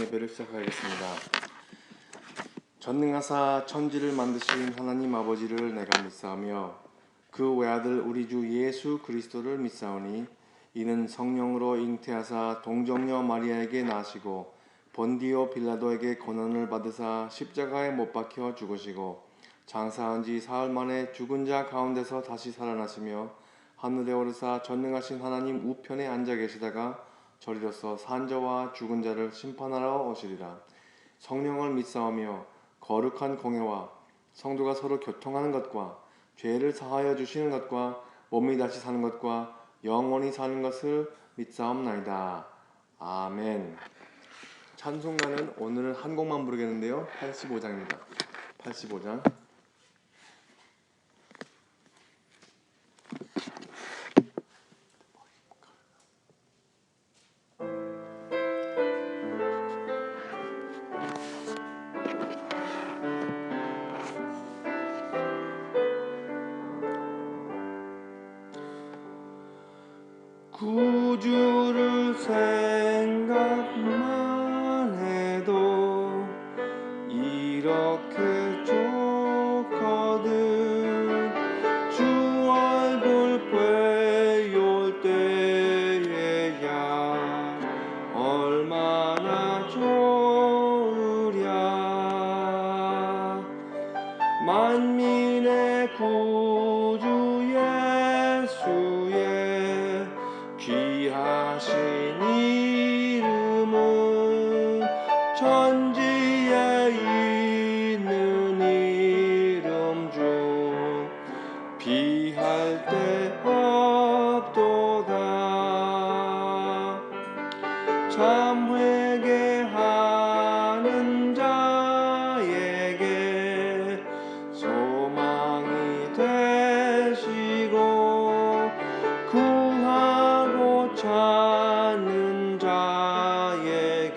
예배를 시작하겠습니다. 전능하사 천지를 만드신 하나님 아버지를 내가 믿사오며 그 외아들 우리 주 예수 그리스도를 믿사오니 이는 성령으로 잉태하사 동정녀 마리아에게 나시고 본디오 빌라도에게 고난을 받으사 십자가에 못 박혀 죽으시고 장사한 지 사흘 만에 죽은 자 가운데서 다시 살아나시며 하늘에 오르사 전능하신 하나님 우편에 앉아 계시다가 저리로서 산자와 죽은 자를 심판하러 오시리라. 성령을 믿사오며 거룩한 공회와 성도가 서로 교통하는 것과 죄를 사하여 주시는 것과 몸이 다시 사는 것과 영원히 사는 것을 믿사옵나이다. 아멘. 찬송가는 오늘은 한 곡만 부르겠는데요. 85장입니다. 85장. 구주를 생각만 해도 이렇게 좋거든. 주 얼굴 뵈올 때에야 얼마나 좋으랴. 만민의 구주 예수의 귀하신 이름은 천지에 있는 이름 중 비할 데 없도다. 참 회개하는 자에게 소망이 되시고 구하고 찾는 자에게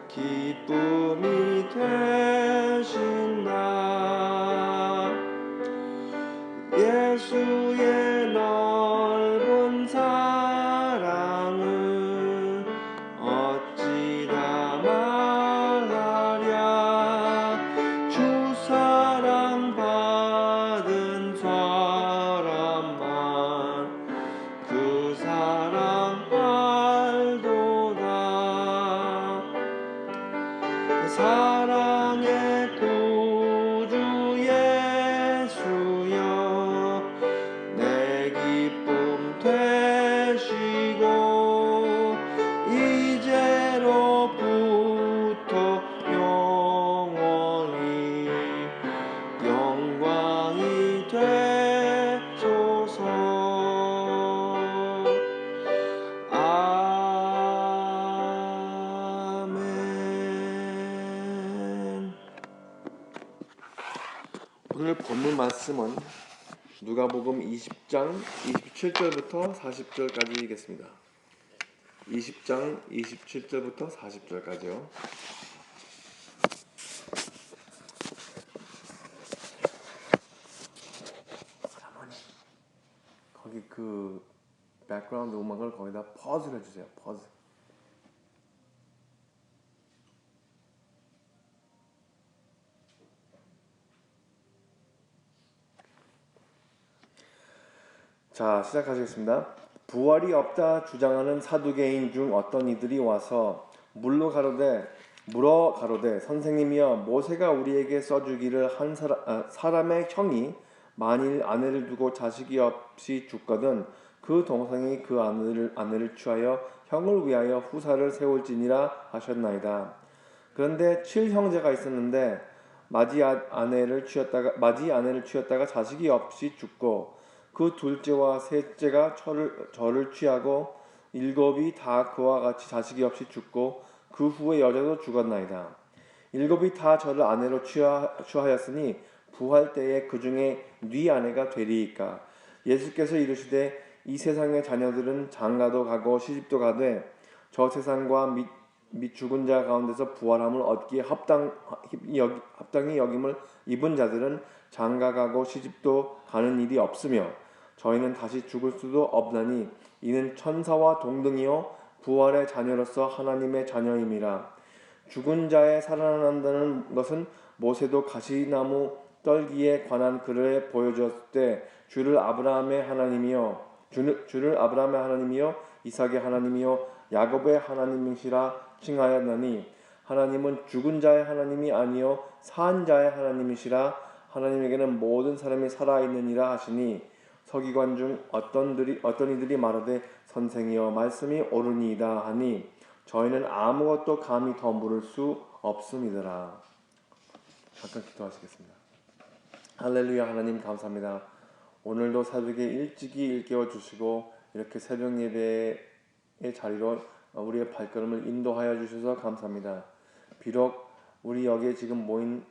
기쁨이 되신다. 예수의 넓은 사랑을 어찌다 말하랴. 주 사랑 받은 사람만 그 사랑 알도다. 사랑의 구주 예수여 내 기쁨 되시고 이제로부터 영원히 영광이 되소서. 아멘. 오늘 본문 말씀은 누가복음 20장 27절부터 40절까지이겠습니다. 20장 27절부터 40절까지요. 사모님, 거기 그 백그라운드 음악을 거기다 퍼즈를 해주세요. 퍼즈. 자, 시작하시겠습니다. 부활이 없다 주장하는 사두개인 중 어떤 이들이 와서 물어 가로되 선생님이여 모세가 우리에게 써주기를 한 사람의 형이 만일 아내를 두고 자식이 없이 죽거든 그 동생이 그 아내를 취하여 형을 위하여 후사를 세울지니라 하셨나이다. 그런데 7형제가 있었는데 맏이 아내를 취했다가 자식이 없이 죽고 그 둘째와 셋째가 저를 취하고 7이 다 그와 같이 자식이 없이 죽고 그 후에 여자도 죽었나이다. 7이 다 저를 아내로 취하였으니 부활 때에 그 중에 네 아내가 되리이까. 예수께서 이르시되 이 세상의 자녀들은 장가도 가고 시집도 가되 저 세상과 및 죽은 자 가운데서 부활함을 얻기에 합당히 여김을 입은 자들은 장가가고 시집도 가는 일이 없으며 저희는 다시 죽을 수도 없나니 이는 천사와 동등이요 부활의 자녀로서 하나님의 자녀임이라. 죽은 자의 살아난다는 것은 모세도 가시나무 떨기에 관한 글을 보여주었을 때 주를 아브라함의 하나님이요 이삭의 하나님이요 야곱의 하나님이시라 칭하였나니 하나님은 죽은 자의 하나님이 아니요 산 자의 하나님이시라. 하나님에게는 모든 사람이 살아있느니라 하시니 서기관 중 어떤 이들이 말하되 선생이여 말씀이 옳으니이다 하니 저희는 아무것도 감히 더 물을 수 없음이더라. 잠깐 기도하시겠습니다. 할렐루야. 하나님 감사합니다. 오늘도 새벽에 일찍이 일깨워 주시고 이렇게 새벽 예배의 자리로 우리의 발걸음을 인도하여 주셔서 감사합니다. 비록 우리 여기에 지금 모인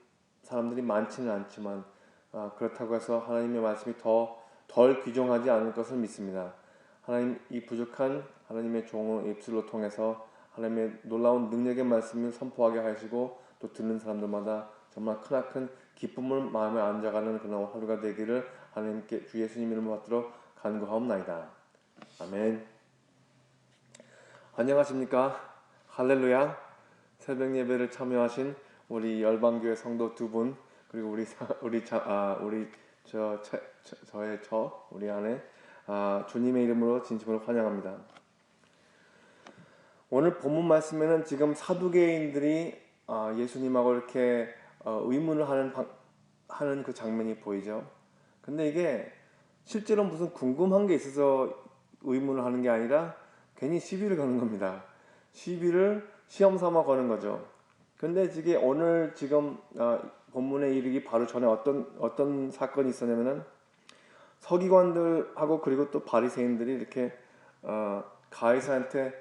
사람들이 많지는 않지만 그렇다고 해서 하나님의 말씀이 덜 귀중하지 않을 것을 믿습니다. 하나님, 이 부족한 하나님의 종의 입술로 통해서 하나님의 놀라운 능력의 말씀을 선포하게 하시고 또 듣는 사람들마다 정말 크나큰 기쁨을 마음에 안겨가는 그런 하루가 되기를 하나님께 주 예수님 이름으로 받들어 간구하옵나이다. 아멘. 안녕하십니까? 할렐루야. 새벽 예배를 참여하신 우리 열방교회 성도 두 분, 그리고 우리 아내 주님의 이름으로 진심으로 환영합니다. 오늘 본문 말씀에는 지금 사두개인들이 예수님하고 이렇게 의문을 하는 그 장면이 보이죠. 근데 이게 실제로 무슨 궁금한 게 있어서 의문을 하는 게 아니라 괜히 시비를 거는 겁니다. 시비를 시험 삼아 거는 거죠. 근데 오늘 지금 본문에 이르기 바로 전에 어떤 사건이 있었냐면은 서기관들하고 그리고 또 바리새인들이 이렇게 가이사한테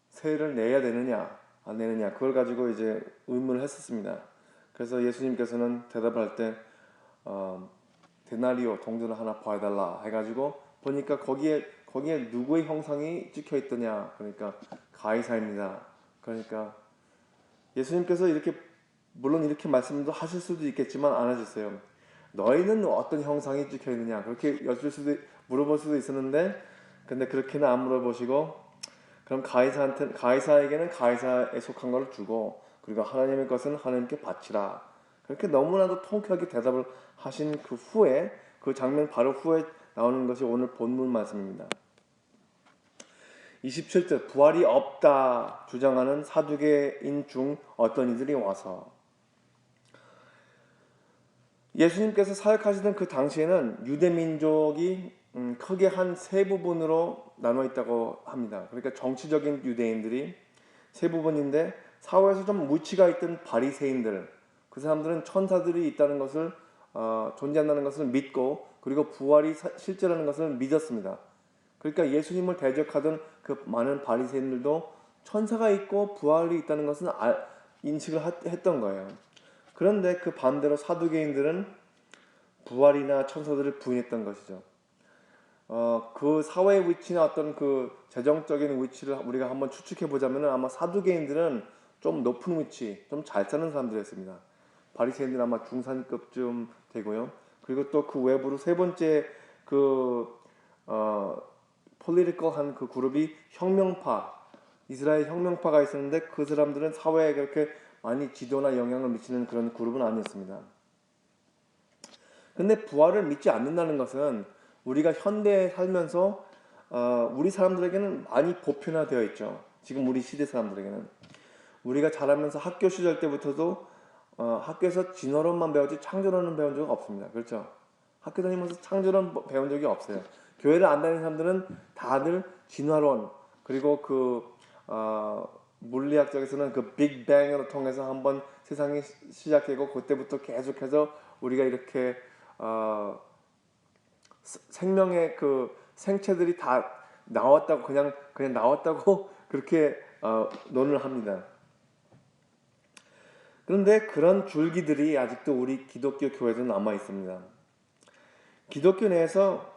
세를 내야 되느냐 안 내느냐 그걸 가지고 이제 의문을 했었습니다. 그래서 예수님께서는 대답할 때 데나리오 동전을 하나 봐달라 해가지고 보니까 거기에 누구의 형상이 찍혀 있더냐. 그러니까 가이사입니다. 그러니까 예수님께서 물론 이렇게 말씀도 하실 수도 있겠지만 안 하셨어요. 너희는 어떤 형상이 찍혀 있느냐 그렇게 물어볼 수도 있었는데, 근데 그렇게는 안 물어보시고 그럼 가이사에게는 가이사에 속한 것을 주고 그리고 하나님의 것은 하나님께 바치라. 그렇게 너무나도 통쾌하게 대답을 하신 그 후에, 그 장면 바로 후에 나오는 것이 오늘 본문 말씀입니다. 27절 부활이 없다 주장하는 사두개인 중 어떤 이들이 와서. 예수님께서 사역하시던 그 당시에는 유대 민족이 크게 한 세 부분으로 나눠 있다고 합니다. 그러니까 정치적인 유대인들이 세 부분인데, 사회에서 좀 무치가 있던 바리새인들, 그 사람들은 천사들이 있다는 것을 존재한다는 것을 믿고 그리고 부활이 실제라는 것을 믿었습니다. 그러니까 예수님을 대적하던 그 많은 바리새인들도 천사가 있고 부활이 있다는 것은 인식을 했던 거예요. 그런데 그 반대로 사두개인들은 부활이나 천사들을 부인했던 것이죠. 그 사회의 위치나 어떤 그 재정적인 위치를 우리가 한번 추측해 보자면 아마 사두개인들은 좀 높은 위치, 좀 잘 사는 사람들이었습니다. 바리새인들은 아마 중산급쯤 되고요. 그리고 또 그 외부로 세 번째 폴리티컬한 그 그룹이 혁명파, 이스라엘 혁명파가 있었는데 그 사람들은 사회에 그렇게 많이 지도나 영향을 미치는 그런 그룹은 아니었습니다. 근데 부활을 믿지 않는다는 것은 우리가 현대에 살면서 우리 사람들에게는 많이 보편화되어 있죠. 지금 우리 시대 사람들에게는. 우리가 자라면서 학교 시절 때부터도 학교에서 진화론만 배우지 창조론은 배운 적은 없습니다. 그렇죠? 학교 다니면서 창조론 배운 적이 없어요. 교회를 안 다니는 사람들은 다들 진화론, 그리고 물리학적에서는 그 빅뱅을 통해서 한번 세상이 시작되고 그때부터 계속해서 우리가 이렇게 생명의 그 생체들이 다 나왔다고 그냥 나왔다고 그렇게 논을 합니다. 그런데 그런 줄기들이 아직도 우리 기독교 교회에도 남아 있습니다. 기독교 내에서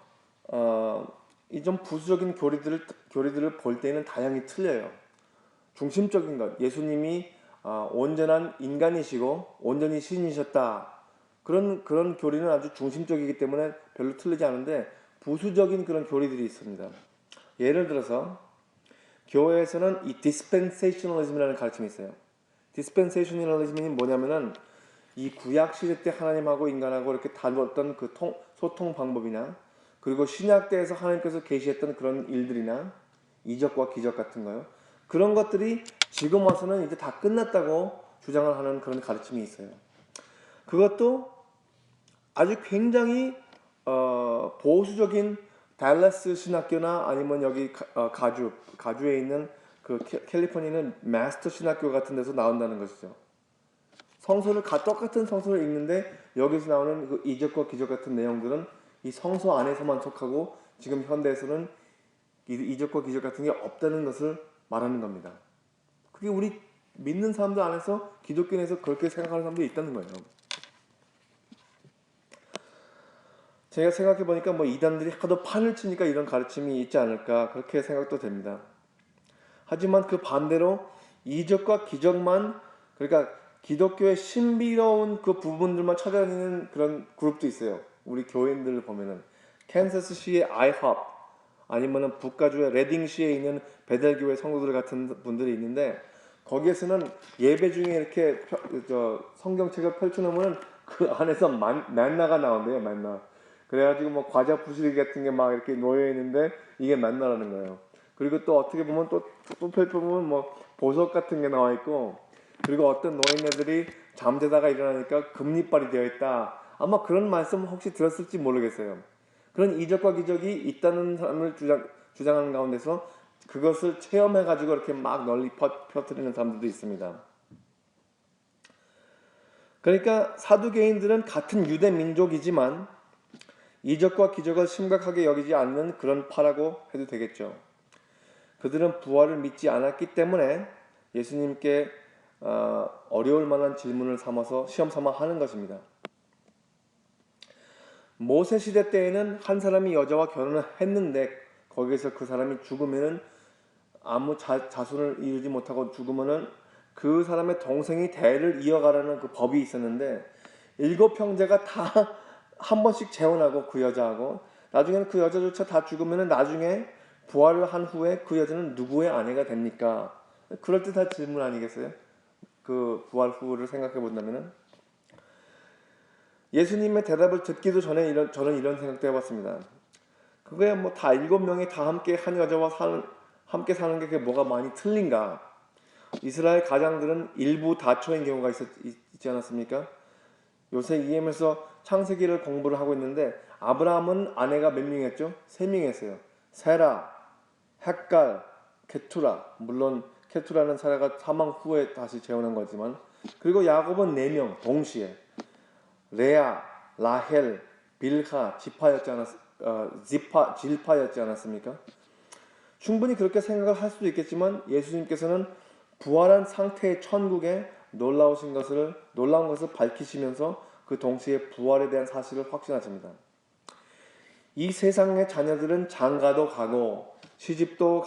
이 좀 부수적인 교리들을 볼 때는 다양히 틀려요. 중심적인 것, 예수님이 온전한 인간이시고 온전히 신이셨다. 그런 교리는 아주 중심적이기 때문에 별로 틀리지 않은데, 부수적인 그런 교리들이 있습니다. 예를 들어서 교회에서는 이 dispensationalism이라는 가르침이 있어요. dispensationalism이 뭐냐면은 이 구약 시대 때 하나님하고 인간하고 이렇게 다뤘던 그 소통 방법이나 그리고 신약 때에서 하나님께서 계시했던 그런 일들이나 이적과 기적 같은 거요. 그런 것들이 지금 와서는 이제 다 끝났다고 주장을 하는 그런 가르침이 있어요. 그것도 아주 굉장히 보수적인 달라스 신학교나 아니면 여기 가주에 있는 그 캘리포니아는 마스터 신학교 같은 데서 나온다는 것이죠. 성서를 똑같은 성서를 읽는데 여기서 나오는 그 이적과 기적 같은 내용들은 이 성서 안에서만 속하고 지금 현대에서는 이적과 기적 같은 게 없다는 것을 말하는 겁니다. 그게 우리 믿는 사람들 안에서 기독교인에서 그렇게 생각하는 사람들이 있다는 거예요. 제가 생각해 보니까 뭐 이단들이 하도 판을 치니까 이런 가르침이 있지 않을까 그렇게 생각도 됩니다. 하지만 그 반대로 이적과 기적만 그러니까 기독교의 신비로운 그 부분들만 찾아내는 그런 그룹도 있어요. 우리 교인들을 보면은 캔사스시의 IHOP 아니면은 북가주의 레딩시에 있는 베델교회 성도들 같은 분들이 있는데 거기에서는 예배 중에 이렇게 성경책을 펼쳐놓으면 그 안에서 만나가 나온대요. 만나. 그래가지고 뭐 과자 부스러기 같은 게 막 이렇게 놓여 있는데 이게 만나라는 거예요. 그리고 또 어떻게 보면 또 펼쳐보면 뭐 보석 같은 게 나와 있고 그리고 어떤 노인네들이 잠자다가 일어나니까 금리빨이 되어 있다. 아마 그런 말씀 혹시 들었을지 모르겠어요. 그런 이적과 기적이 있다는 사람을 주장하는 가운데서 그것을 체험해가지고 이렇게 막 널리 퍼뜨리는 사람들도 있습니다. 그러니까 사두개인들은 같은 유대 민족이지만 이적과 기적을 심각하게 여기지 않는 그런 파라고 해도 되겠죠. 그들은 부활을 믿지 않았기 때문에 예수님께 어려울 만한 질문을 삼아서 시험 삼아 하는 것입니다. 모세 시대 때에는 한 사람이 여자와 결혼을 했는데 거기에서 그 사람이 죽으면은 아무 자손을 이루지 못하고 죽으면은 그 사람의 동생이 대를 이어가라는 그 법이 있었는데 7형제가 다 한 번씩 재혼하고 그 여자하고 나중에는 그 여자조차 다 죽으면은 나중에 부활을 한 후에 그 여자는 누구의 아내가 됩니까? 그럴듯한 질문 아니겠어요? 그 부활 후를 생각해 본다면은 예수님의 대답을 듣기도 전에 저는 이런 생각도 해봤습니다. 그게 뭐 다 7명이 다 함께 한 여자와 함께 사는 게 그게 뭐가 많이 틀린가? 이스라엘 가장들은 일부 다처인 경우가 있지 않았습니까? 요새 EM에서 창세기를 공부를 하고 있는데 아브라함은 아내가 몇 명이었죠? 3명이었어요. 세라, 헷갈, 케투라. 물론 케투라는 사라가 사망 후에 다시 재혼한 거지만 그리고 야곱은 4명 동시에 레아, 라헬, 빌하, 질파였지 않았습니까? 충분히 그렇게 생각을 할 수도 있겠지만 예수님께서는 부활한 상태의 천국에 놀라운 것을 밝히시면서 그 동시에 부활에 대한 사실을 확신하십니다. 이 세상의 자녀들은 장가도 가고 시집도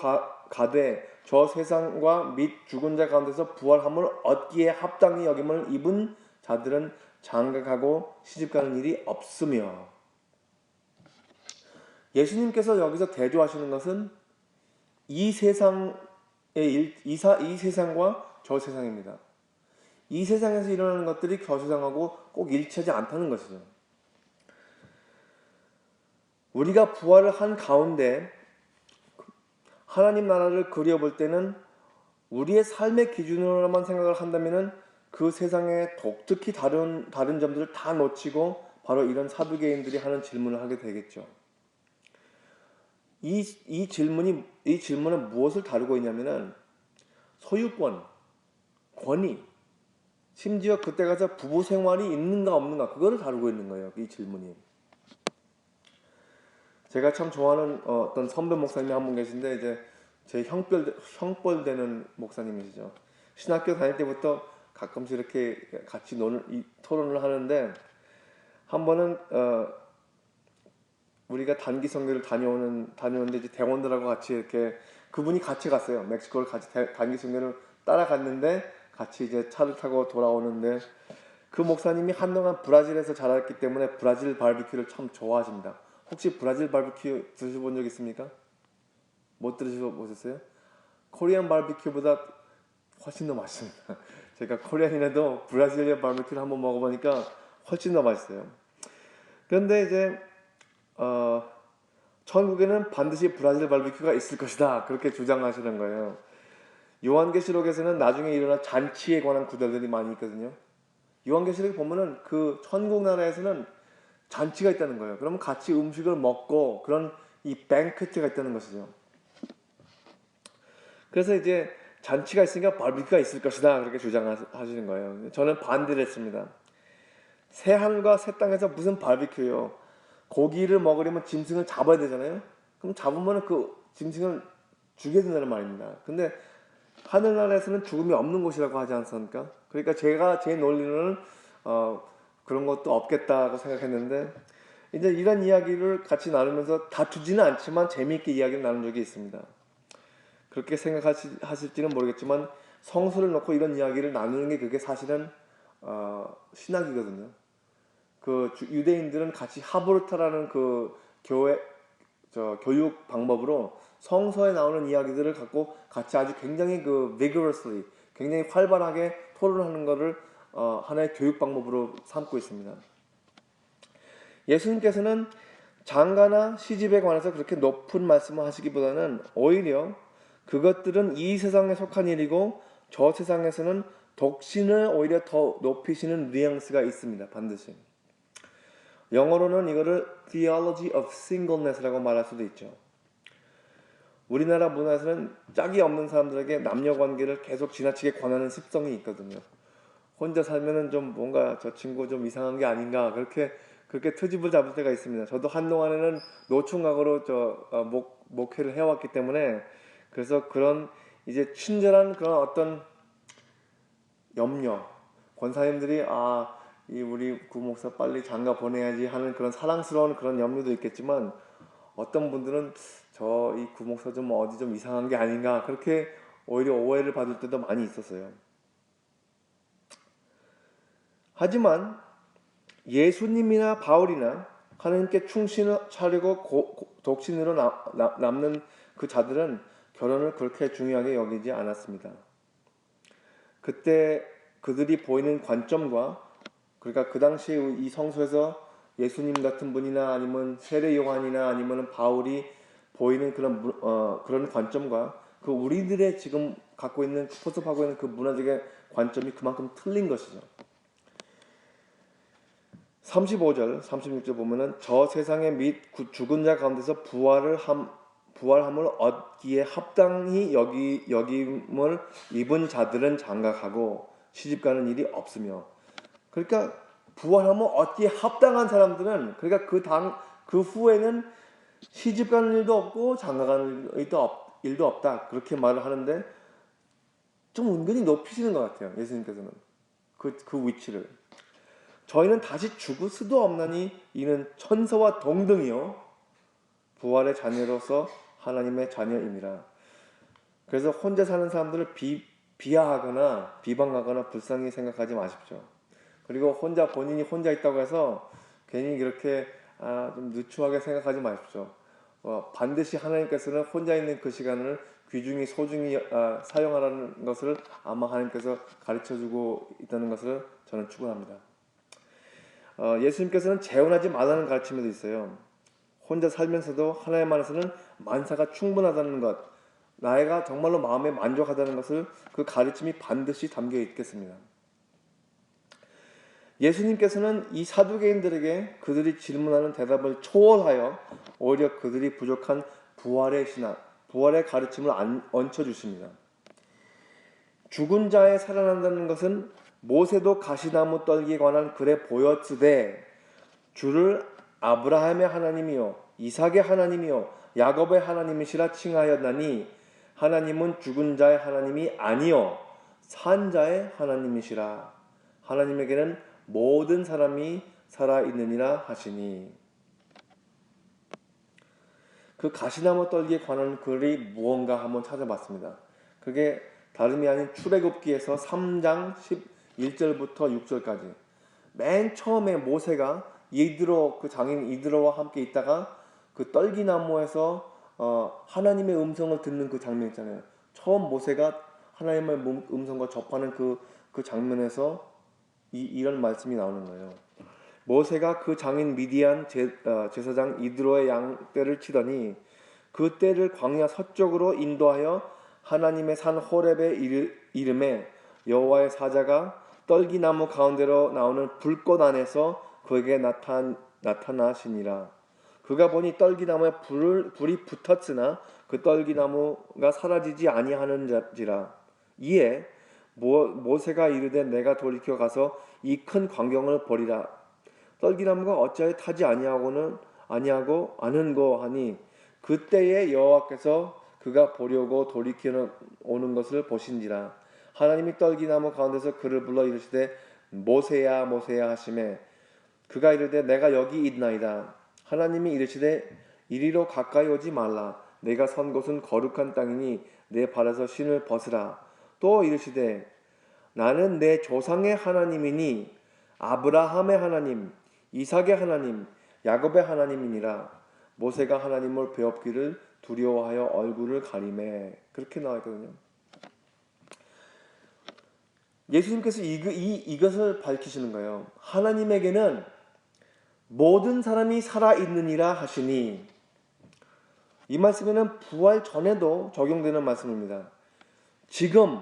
가되 저 세상과 및 죽은 자 가운데서 부활함을 얻기에 합당히 여김을 입은 자들은 장가가고 시집가는 일이 없으며 예수님께서 여기서 대조하시는 것은 이 세상과 저 세상입니다. 이 세상에서 일어나는 것들이 저 세상하고 꼭 일치하지 않다는 것이죠. 우리가 부활을 한 가운데 하나님 나라를 그려볼 때는 우리의 삶의 기준으로만 생각을 한다면 그 세상의 독특히 다른 점들을 다 놓치고 바로 이런 사두개인들이 하는 질문을 하게 되겠죠. 이 질문은 무엇을 다루고 있냐면은 소유권, 권위, 심지어 그때 가서 부부 생활이 있는가 없는가 그거를 다루고 있는 거예요. 이 질문이. 제가 참 좋아하는 어떤 선배 목사님이 한 분 계신데 이제 제 형뻘 되는 목사님이시죠. 신학교 다닐 때부터 가끔씩 이렇게 같이 토론을 하는데 한 번은 우리가 단기 선교를 다녀오는데 이제 대원들하고 같이 이렇게 그분이 같이 갔어요. 멕시코를 같이 단기 선교를 따라갔는데 같이 이제 차를 타고 돌아오는데 그 목사님이 한동안 브라질에서 자랐기 때문에 브라질 바비큐를 참 혹시 브라질 바비큐 드셔본 적 있습니까? 못 드셔보셨어요? 코리안 바비큐보다 훨씬 더 맛있습니다. 제가 코리안이라도 브라질리아 바비큐를 한번 먹어보니까 훨씬 더 맛있어요. 그런데 이제 천국에는 반드시 브라질 바비큐가 있을 것이다, 그렇게 주장하시는 거예요. 요한계시록에서는 나중에 일어날 잔치에 관한 구절들이 많이 있거든요. 요한계시록에 보면은 그 천국 나라에서는 잔치가 있다는 거예요. 그러면 같이 음식을 먹고 그런 이 뱅크트가 있다는 것이죠. 그래서 이제 잔치가 있으니까 바비큐가 있을 것이다, 그렇게 주장하시는 거예요. 저는 반대를 했습니다. 새 하늘과 새 땅에서 무슨 바비큐요? 고기를 먹으려면 짐승을 잡아야 되잖아요. 그럼 잡으면 그 짐승을 죽여야 된다는 말입니다. 근데 하늘나라에서는 죽음이 없는 곳이라고 하지 않습니까? 그러니까 제 논리는 그런 것도 없겠다고 생각했는데, 이제 이런 이야기를 같이 나누면서 다투지는 않지만 재미있게 이야기를 나눈 적이 있습니다. 그렇게 생각하실지는 모르겠지만 성서를 놓고 이런 이야기를 나누는 게 그게 사실은 신학이거든요. 그 유대인들은 같이 하브르타라는 그 교육 방법으로 성서에 나오는 이야기들을 갖고 같이 아주 굉장히 그 vigorously, 굉장히 활발하게 토론하는 것을 하나의 교육 방법으로 삼고 있습니다. 예수님께서는 장가나 시집에 관해서 그렇게 높은 말씀을 하시기보다는 오히려 그것들은 이 세상에 속한 일이고 저 세상에서는 독신을 오히려 더 높이시는 뉘앙스가 있습니다. 반드시. 영어로는 이거를 theology of singleness라고 말할 수도 있죠. 우리나라 문화에서는 짝이 없는 사람들에게 남녀 관계를 계속 지나치게 권하는 습성이 있거든요. 혼자 살면은 좀 뭔가 저 친구 좀 이상한 게 아닌가, 그렇게 트집을 잡을 때가 있습니다. 저도 한동안에는 노총각으로 목회를 해왔기 때문에, 그래서 그런 이제 친절한 그런 어떤 염려, 권사님들이 이 우리 구목사 빨리 장가 보내야지 하는 그런 사랑스러운 그런 염려도 있겠지만, 어떤 분들은 저 이 구목사 좀 어디 좀 이상한 게 아닌가, 그렇게 오히려 오해를 받을 때도 많이 있었어요. 하지만 예수님이나 바울이나 하나님께 충신을 차리고 독신으로 남는 그 자들은 결혼을 그렇게 중요하게 여기지 않았습니다. 그때 그들이 보이는 관점과, 그러니까 그 당시에 이 성서에서 예수님 같은 분이나 아니면 세례 요한이나 아니면 바울이 보이는 그런 관점과 그 우리들의 지금 갖고 있는, 포섭하고 있는 그 문화적인 관점이 그만큼 틀린 것이죠. 35절, 36절 보면은 저 세상에 및 죽은 자 가운데서 부활함을 얻기에 합당히 여김을 입은 자들은 장가가고 시집가는 일이 없으며, 그러니까 부활함을 얻기에 합당한 사람들은, 그러니까 그 후에는 시집가는 일도 없고 장가가는 일도 없다, 그렇게 말을 하는데 좀 은근히 높이시는 것 같아요. 예수님께서는 그 위치를. 저희는 다시 죽을 수도 없나니 이는 천사와 동등이요 부활의 자녀로서 하나님의 자녀입니다. 그래서 혼자 사는 사람들을 비하하거나 비방하거나 불쌍히 생각하지 마십시오. 그리고 본인이 혼자 있다고 해서 괜히 그렇게 좀 누추하게 생각하지 마십시오. 반드시 하나님께서는 혼자 있는 그 시간을 귀중히 소중히 사용하라는 것을 아마 하나님께서 가르쳐주고 있다는 것을 저는 추구합니다. 예수님께서는 재혼하지 말라는 가르침도 있어요. 혼자 살면서도 하나님 안에서는 만사가 충분하다는 것, 나이가 정말로 마음에 만족하다는 것을, 그 가르침이 반드시 담겨 있겠습니다. 예수님께서는 이 사두개인들에게 그들이 질문하는 대답을 초월하여 오히려 그들이 부족한 부활의 신앙, 부활의 가르침을 얹혀주십니다. 죽은 자에 살아난다는 것은 모세도 가시나무 떨기에 관한 글에 보였으되 주를 아브라함의 하나님이요 이삭의 하나님이요 야곱의 하나님이시라 칭하였나니 하나님은 죽은 자의 하나님이 아니요 산 자의 하나님이시라. 하나님에게는 모든 사람이 살아있느니라 하시니. 그 가시나무 떨기에 관한 글이 무언가 한번 찾아봤습니다. 그게 다름이 아닌 출애굽기에서 3장 11절부터 6절까지 맨 처음에 모세가 그 장인 이드로와 함께 있다가 그 떨기나무에서 하나님의 음성을 듣는 그 장면 있잖아요. 처음 모세가 하나님의 음성과 접하는 그 장면에서 이런 말씀이 나오는 거예요. 모세가 그 장인 미디안 제사장 이드로의 양떼를 치더니 그 떼를 광야 서쪽으로 인도하여 하나님의 산 호렙에 이름에 여호와의 사자가 떨기나무 가운데로 나오는 불꽃 안에서 그에게 나타나시니라. 그가 보니 떨기나무에 불이 붙었으나 그 떨기나무가 사라지지 아니하는지라. 이에 모세가 이르되 내가 돌이켜 가서 이 큰 광경을 보리라. 떨기나무가 어찌하여 타지 아니하고 아는고 하니 그때에 여호와께서 그가 보려고 돌이켜 오는 것을 보신지라. 하나님이 떨기나무 가운데서 그를 불러 이르시되 모세야 모세야 하시매 그가 이르되 내가 여기 있나이다. 하나님이 이르시되 이리로 가까이 오지 말라. 내가 선 곳은 거룩한 땅이니 내 발에서 신을 벗으라. 또 이르시되 나는 내 조상의 하나님이니 아브라함의 하나님, 이삭의 하나님, 야곱의 하나님이니라. 모세가 하나님을 배웠기를 두려워하여 얼굴을 가리매. 그렇게 나와 있거든요. 예수님께서 이것을 밝히시는 거예요. 하나님에게는 모든 사람이 살아있느니라 하시니, 이 말씀에는 부활 전에도 적용되는 말씀입니다. 지금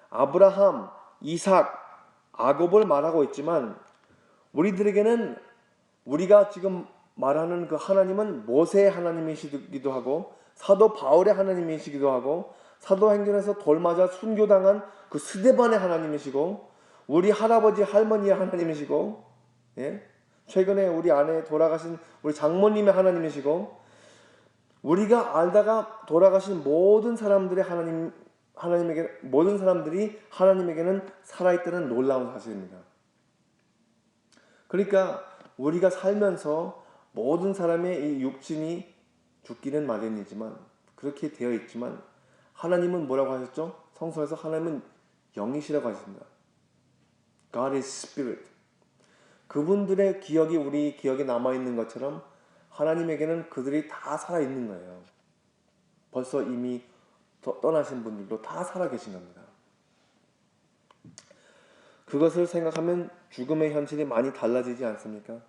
아브라함, 이삭, 야곱을 말하고 있지만 우리들에게는 우리가 지금 말하는 그 하나님은 모세의 하나님이시기도 하고 사도 바울의 하나님이시기도 하고 사도행전에서 돌맞아 순교당한 그 스데반의 하나님이시고 우리 할아버지 할머니의 하나님이시고, 예? 최근에 우리 아내 돌아가신 우리 장모님의 하나님이시고 우리가 알다가 돌아가신 모든 사람들의 모든 사람들이 하나님에게는 살아있다는 놀라운 사실입니다. 그러니까 우리가 살면서 모든 사람의 이 육신이 죽기는 마련이지만 그렇게 되어 있지만 하나님은 뭐라고 하셨죠? 성서에서 하나님은 영이시라고 하십니다. God is Spirit. 그분들의 기억이 우리 기억에 남아있는 것처럼 하나님에게는 그들이 다 살아있는 거예요. 벌써 이미 떠나신 분들도 다 살아계신 겁니다. 그것을 생각하면 죽음의 현실이 많이 달라지지 않습니까?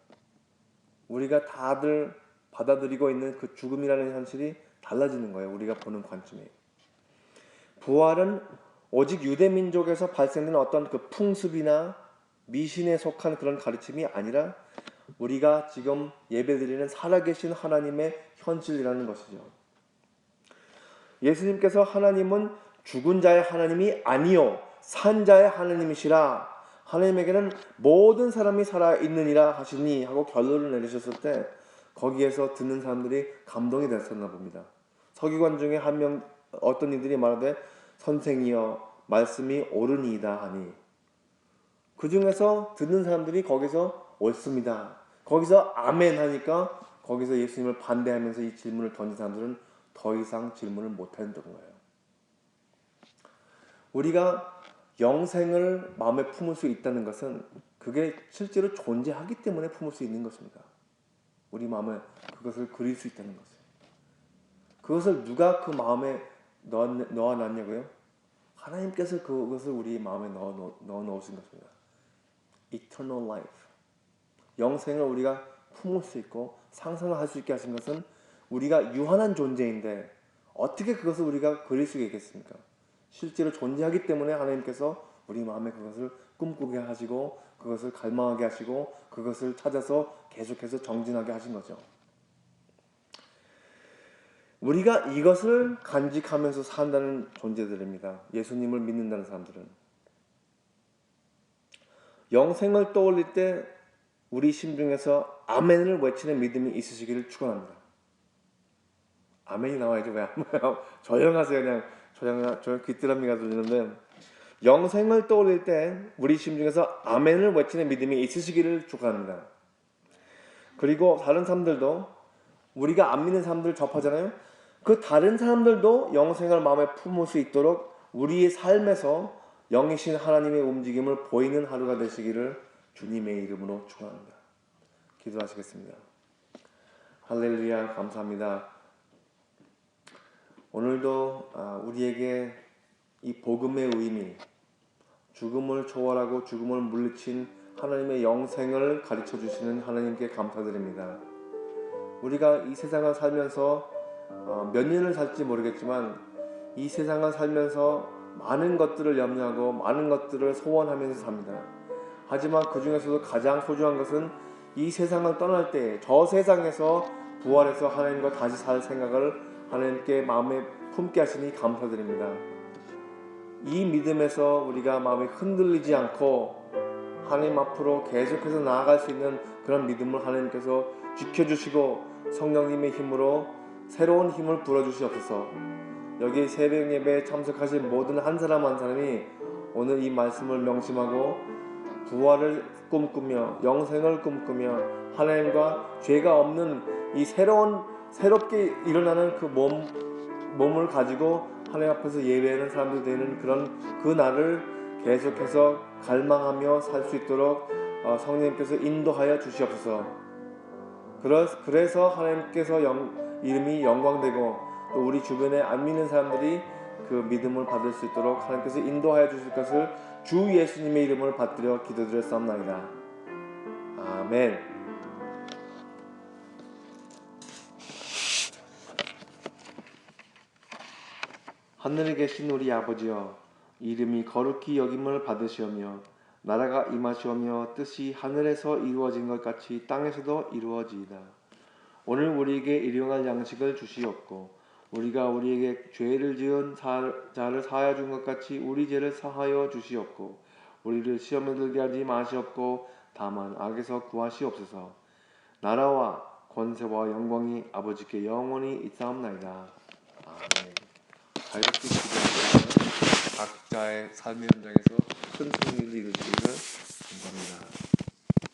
우리가 다들 받아들이고 있는 그 죽음이라는 현실이 달라지는 거예요. 우리가 보는 관점이. 부활은 오직 유대민족에서 발생된 어떤 그 풍습이나 미신에 속한 그런 가르침이 아니라 우리가 지금 예배드리는 살아계신 하나님의 현실이라는 것이죠. 예수님께서 하나님은 죽은 자의 하나님이 아니요 산 자의 하나님이시라. 하나님에게는 모든 사람이 살아있느니라 하시니 하고 결론을 내리셨을 때 거기에서 듣는 사람들이 감동이 됐었나 봅니다. 서기관 중에 한 명 어떤 이들이 말하되 선생이여 말씀이 옳으니이다 하니 그 중에서 듣는 사람들이 거기서 옳습니다. 거기서 아멘 하니까 거기서 예수님을 반대하면서 이 질문을 던진 사람들은 더 이상 질문을 못하는 거예요. 우리가 영생을 마음에 품을 수 있다는 것은 그게 실제로 존재하기 때문에 품을 수 있는 것입니다. 우리 마음에 그것을 그릴 수 있다는 것을. 그것을 누가 그 마음에 넣어놨냐고요? 하나님께서 그것을 우리 마음에 넣어놓으신 것입니다. Eternal life. 영생을 우리가 품을 수 있고 상상을 할 수 있게 하신 것은 우리가 유한한 존재인데 어떻게 그것을 우리가 그릴 수 있겠습니까? 실제로 존재하기 때문에 하나님께서 우리 마음에 그것을 꿈꾸게 하시고 그것을 갈망하게 하시고 그것을 찾아서 계속해서 정진하게 하신 거죠. 우리가 이것을 간직하면서 산다는 존재들입니다. 예수님을 믿는다는 사람들은. 영생을 떠올릴 때 우리 심중에서 아멘을 외치는 믿음이 있으시기를 축원합니다. 아멘이 나와야죠. 왜 조용하세요. 그냥 조용 귀뚜라미가 들리는데 영생을 떠올릴 때 우리 심중에서 아멘을 외치는 믿음이 있으시기를 축원합니다. 그리고 다른 사람들도 우리가 안 믿는 사람들 접하잖아요. 그 다른 사람들도 영생을 마음에 품을 수 있도록 우리의 삶에서 영이신 하나님의 움직임을 보이는 하루가 되시기를 주님의 이름으로 축원합니다. 기도하시겠습니다. 할렐루야. 감사합니다. 오늘도 우리에게 이 복음의 의미, 죽음을 초월하고 죽음을 물리친 하나님의 영생을 가르쳐 주시는 하나님께 감사드립니다. 우리가 이 세상을 살면서 몇 년을 살지 모르겠지만 이 세상을 살면서 많은 것들을 염려하고 많은 것들을 소원하면서 삽니다. 하지만 그 중에서도 가장 소중한 것은 이 세상을 떠날 때 저 세상에서 부활해서 하나님과 다시 살 생각을 하나님께 마음에 품게 하시니 감사드립니다. 이 믿음에서 우리가 마음이 흔들리지 않고 하나님 앞으로 계속해서 나아갈 수 있는 그런 믿음을 하나님께서 지켜주시고 성령님의 힘으로 새로운 힘을 불어주시옵소서. 여기 새벽 예배에 참석하신 모든 한 사람 한 사람이 오늘 이 말씀을 명심하고 부활을 꿈꾸며 영생을 꿈꾸며 하나님과 죄가 없는 이 새롭게 일어나는 그 몸을 가지고 하나님 앞에서 예배하는 사람들 되는 그 날을 계속해서 갈망하며 살 수 있도록 성령님께서 인도하여 주시옵소서. 그래서 하나님께서 이름이 영광되고 또 우리 주변에 안 믿는 사람들이 그 믿음을 받을 수 있도록 하나님께서 인도하여 주실 것을 주 예수님의 이름을 받들어 기도드렸사옵나이다. 아멘. 하늘에 계신 우리 아버지여, 이름이 거룩히 여김을 받으시오며 나라가 임하시오며 뜻이 하늘에서 이루어진 것 같이 땅에서도 이루어지이다. 오늘 우리에게 일용할 양식을 주시옵고 우리가 우리에게 죄를 지은 자를 사하여 준 것 같이 우리 죄를 사하여 주시옵고 우리를 시험에 들게 하지 마시옵고 다만 악에서 구하시옵소서. 나라와 권세와 영광이 아버지께 영원히 있사옵나이다. 아멘. 자유롭게 기도하시면 각자의 삶의 현장에서 큰 승리를